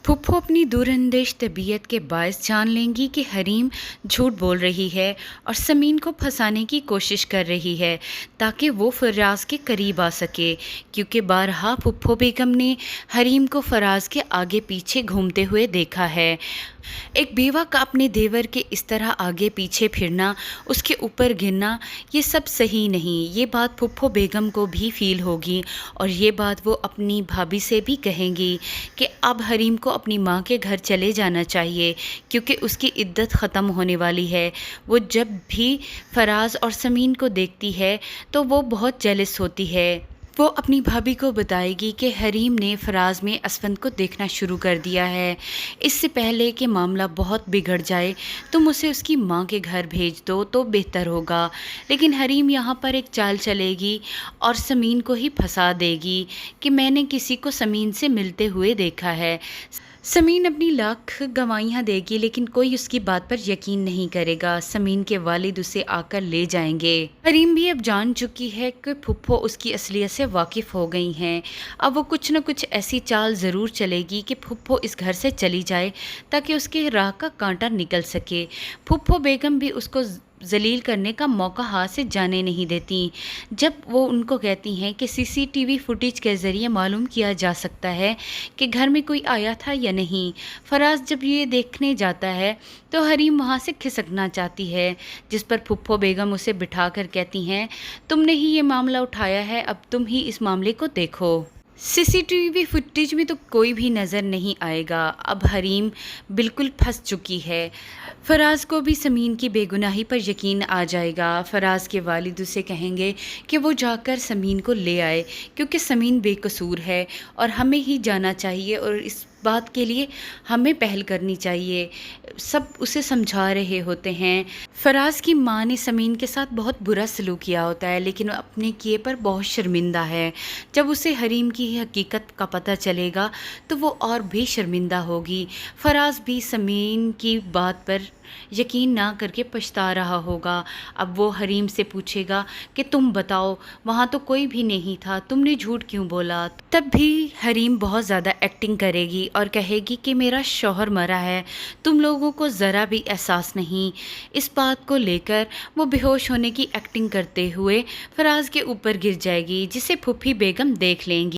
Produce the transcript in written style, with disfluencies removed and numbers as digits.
फूफो अपनी दूरंदेश तबीयत के बायस जान लेंगी कि हरीम झूठ बोल रही है और समीन को फंसाने की कोशिश कर रही है ताकि वो फराज के करीब आ सके, क्योंकि बारहा फूफो बेगम ने हरीम को फराज के आगे पीछे घूमते हुए देखा है। एक बेवा का अपने देवर के इस तरह आगे पीछे फिरना, उसके ऊपर गिरना, ये सब सही नहीं। ये बात फूफो बेगम को भी फील होगी और ये बात वो अपनी भाभी से भी कहेंगी कि अब हरीम को अपनी माँ के घर चले जाना चाहिए, क्योंकि उसकी इद्दत ख़त्म होने वाली है। वो जब भी फराज और समीन को देखती है तो वो बहुत जेलस होती है। वो अपनी भाभी को बताएगी कि हरीम ने फराज में असफंद को देखना शुरू कर दिया है। इससे पहले कि मामला बहुत बिगड़ जाए तुम उसे उसकी माँ के घर भेज दो तो बेहतर होगा। लेकिन हरीम यहाँ पर एक चाल चलेगी और समीन को ही फंसा देगी कि मैंने किसी को समीन से मिलते हुए देखा है। समीन अपनी लाख गवाहियाँ देगी लेकिन कोई उसकी बात पर यकीन नहीं करेगा। समीन के वालिद उसे आकर ले जाएंगे। हरीम भी अब जान चुकी है कि फुप्पो उसकी असलियत से वाकिफ़ हो गई हैं। अब वो कुछ न कुछ ऐसी चाल ज़रूर चलेगी कि फुप्पो इस घर से चली जाए ताकि उसके राह का कांटा निकल सके। फुप्पो बेगम भी उसको जलील करने का मौका हाथ से जाने नहीं देती। जब वो उनको कहती हैं कि सीसीटीवी फुटेज के ज़रिए मालूम किया जा सकता है कि घर में कोई आया था या नहीं। फराज जब ये देखने जाता है तो हरीम वहाँ से खिसकना चाहती है, जिस पर फुप्पो बेगम उसे बिठाकर कहती हैं, तुमने ही ये मामला उठाया है, अब तुम ही इस मामले को देखो। सीसीटीवी फुटेज में तो कोई भी नज़र नहीं आएगा। अब हरीम बिल्कुल फंस चुकी है। फराज को भी समीन की बेगुनाही पर यकीन आ जाएगा। फराज के वालिद उसे कहेंगे कि वो जाकर समीन को ले आए, क्योंकि समीन बेकसूर है और हमें ही जाना चाहिए और इस बात के लिए हमें पहल करनी चाहिए। सब उसे समझा रहे होते हैं। फराज की माँ ने समीन के साथ बहुत बुरा सलूक किया होता है, लेकिन अपने किए पर बहुत शर्मिंदा है। जब उसे हरीम की हकीकत का पता चलेगा तो वो और भी शर्मिंदा होगी। फराज भी समीन की बात पर यकीन ना करके पछता रहा होगा। अब वो हरीम से पूछेगा कि तुम बताओ, वहाँ तो कोई भी नहीं था, तुमने झूठ क्यों बोला? तब भी हरीम बहुत ज़्यादा एक्टिंग करेगी और कहेगी कि मेरा शौहर मरा है, तुम लोगों को ज़रा भी एहसास नहीं। इस बात को लेकर वो बेहोश होने की एक्टिंग करते हुए फराज के ऊपर गिर जाएगी, जिसे फूफी बेगम देख लेंगी।